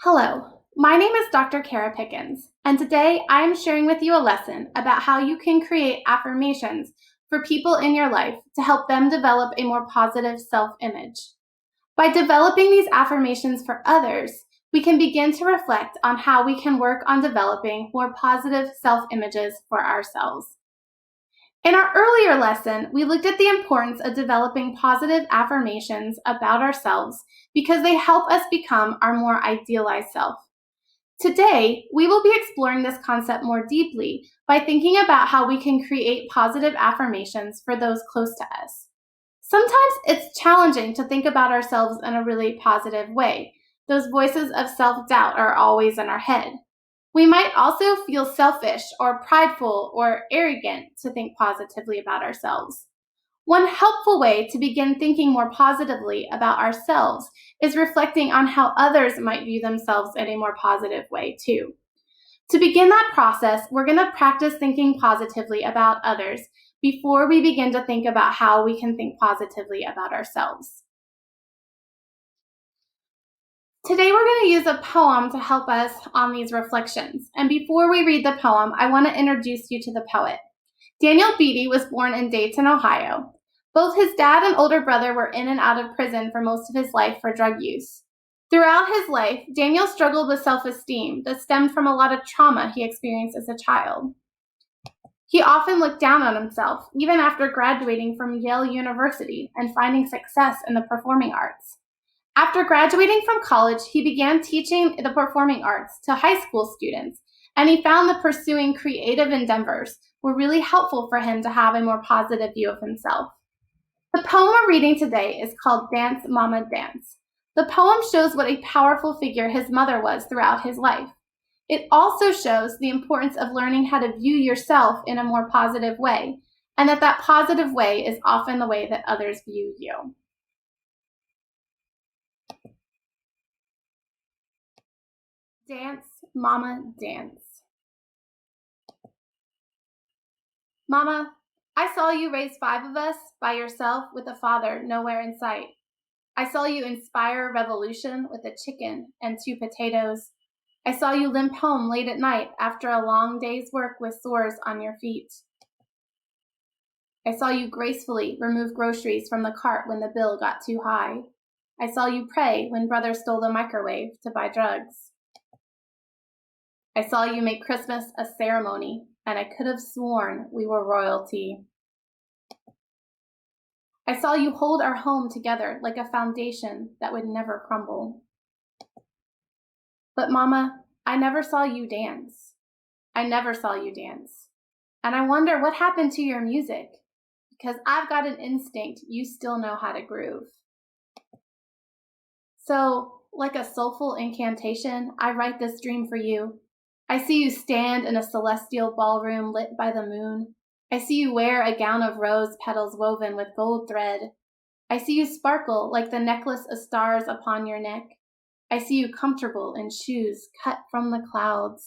Hello, my name is Dr. Kara Pickens, and today I am sharing with you a lesson about how you can create affirmations for people in your life to help them develop a more positive self image. By developing these affirmations for others, we can begin to reflect on how we can work on developing more positive self images for ourselves. In our earlier lesson, we looked at the importance of developing positive affirmations about ourselves because they help us become our more idealized self. Today, we will be exploring this concept more deeply by thinking about how we can create positive affirmations for those close to us. Sometimes it's challenging to think about ourselves in a really positive way. Those voices of self doubt are always in our head. We might also feel selfish or prideful or arrogant to think positively about ourselves. One helpful way to begin thinking more positively about ourselves is reflecting on how others might view themselves in a more positive way, too. To begin that process, we're going to practice thinking positively about others before we begin to think about how we can think positively about ourselves. Today, we're going to use a poem to help us on these reflections. And before we read the poem, I want to introduce you to the poet. Daniel Beatty was born in Dayton, Ohio. Both his dad and older brother were in and out of prison for most of his life for drug use. Throughout his life, Daniel struggled with self-esteem that stemmed from a lot of trauma he experienced as a child. He often looked down on himself, even after graduating from Yale University and finding success in the performing arts. After graduating from college, he began teaching the performing arts to high school students, and he found that pursuing creative endeavors were really helpful for him to have a more positive view of himself. The poem we're reading today is called Dance, Mama, Dance. The poem shows what a powerful figure his mother was throughout his life. It also shows the importance of learning how to view yourself in a more positive way, and that positive way is often the way that others view you. Dance, Mama, dance. Mama, I saw you raise 5 of us by yourself with a father nowhere in sight. I saw you inspire revolution with a chicken and 2 potatoes. I saw you limp home late at night after a long day's work with sores on your feet. I saw you gracefully remove groceries from the cart when the bill got too high. I saw you pray when brother stole the microwave to buy drugs. I saw you make Christmas a ceremony, and I could have sworn we were royalty. I saw you hold our home together like a foundation that would never crumble. But Mama, I never saw you dance. I never saw you dance. And I wonder what happened to your music, because I've got an instinct you still know how to groove. So, like a soulful incantation, I write this dream for you. I see you stand in a celestial ballroom lit by the moon. I see you wear a gown of rose petals woven with gold thread. I see you sparkle like the necklace of stars upon your neck. I see you comfortable in shoes cut from the clouds.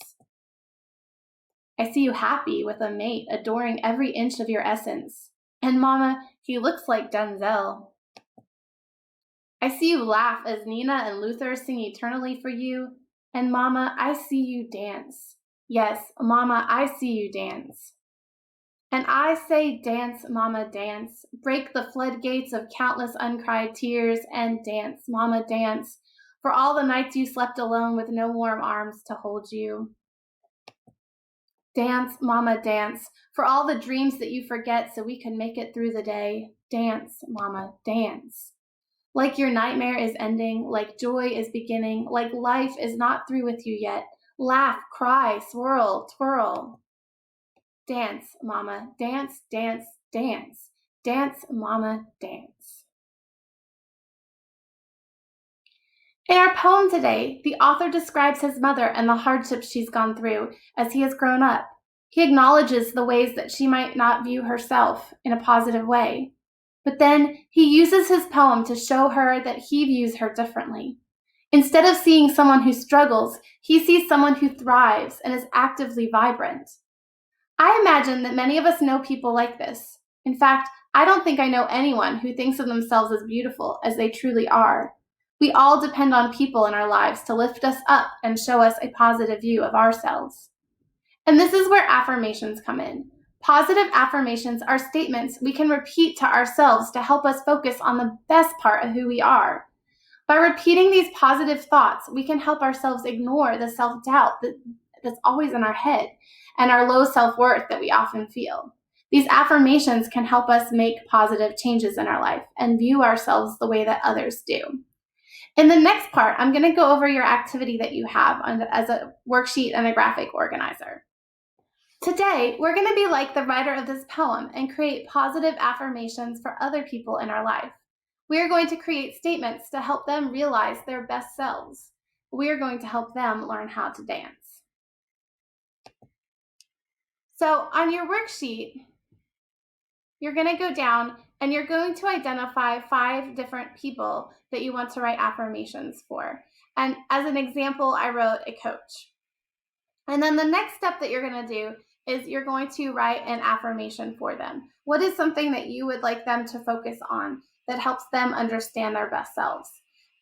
I see you happy with a mate adoring every inch of your essence. And Mama, he looks like Denzel. I see you laugh as Nina and Luther sing eternally for you. And Mama, I see you dance. Yes, Mama, I see you dance. And I say, dance, Mama, dance. Break the floodgates of countless uncried tears and dance, Mama, dance. For all the nights you slept alone with no warm arms to hold you. Dance, Mama, dance. For all the dreams that you forget so we can make it through the day. Dance, Mama, dance. Like your nightmare is ending, like joy is beginning, like life is not through with you yet. Laugh, cry, swirl, twirl. Dance, Mama, dance, dance, dance. Dance, Mama, dance. In our poem today, the author describes his mother and the hardships she's gone through as he has grown up. He acknowledges the ways that she might not view herself in a positive way. But then he uses his poem to show her that he views her differently. Instead of seeing someone who struggles, he sees someone who thrives and is actively vibrant. I imagine that many of us know people like this. In fact, I don't think I know anyone who thinks of themselves as beautiful as they truly are. We all depend on people in our lives to lift us up and show us a positive view of ourselves. And this is where affirmations come in. Positive affirmations are statements we can repeat to ourselves to help us focus on the best part of who we are. By repeating these positive thoughts, we can help ourselves ignore the self-doubt that's always in our head and our low self-worth that we often feel. These affirmations can help us make positive changes in our life and view ourselves the way that others do. In the next part, I'm going to go over your activity that you have as a worksheet and a graphic organizer. Today, we're going to be like the writer of this poem and create positive affirmations for other people in our life. We are going to create statements to help them realize their best selves. We are going to help them learn how to dance. So on your worksheet, you're going to go down and you're going to identify 5 different people that you want to write affirmations for. And as an example, I wrote a coach. And then the next step that you're going to do is you're going to write an affirmation for them. What is something that you would like them to focus on that helps them understand their best selves?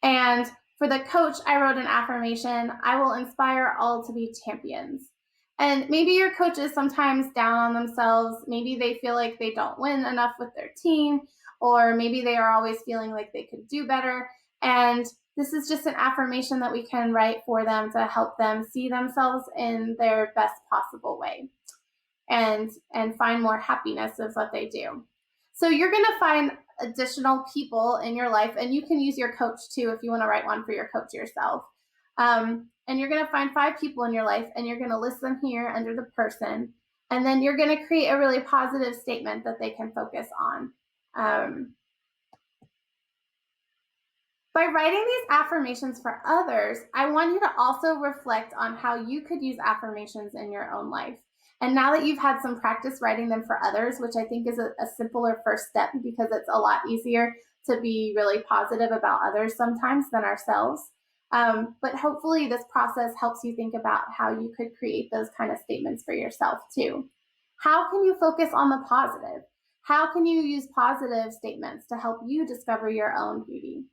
And for the coach, I wrote an affirmation: I will inspire all to be champions. And maybe your coach is sometimes down on themselves. Maybe they feel like they don't win enough with their team, or maybe they are always feeling like they could do better. And this is just an affirmation that we can write for them to help them see themselves in their best possible way and find more happiness with what they do. So you're going to find additional people in your life, and you can use your coach too if you want to write one for your coach yourself. And you're going to find 5 people in your life, and you're going to list them here under the person, and then you're going to create a really positive statement that they can focus on. By writing these affirmations for others, I want you to also reflect on how you could use affirmations in your own life. And now that you've had some practice writing them for others, which I think is a simpler first step because it's a lot easier to be really positive about others sometimes than ourselves. But hopefully this process helps you think about how you could create those kind of statements for yourself too. How can you focus on the positive? How can you use positive statements to help you discover your own beauty?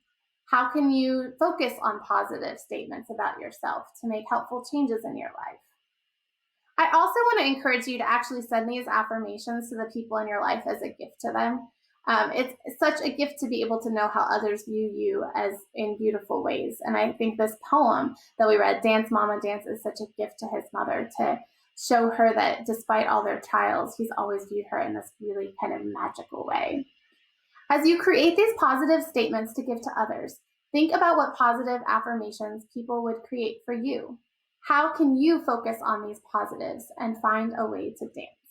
How can you focus on positive statements about yourself to make helpful changes in your life? I also want to encourage you to actually send these affirmations to the people in your life as a gift to them. It's such a gift to be able to know how others view you as in beautiful ways. And I think this poem that we read, Dance Mama Dance, is such a gift to his mother to show her that despite all their trials, he's always viewed her in this really kind of magical way. As you create these positive statements to give to others, think about what positive affirmations people would create for you. How can you focus on these positives and find a way to dance?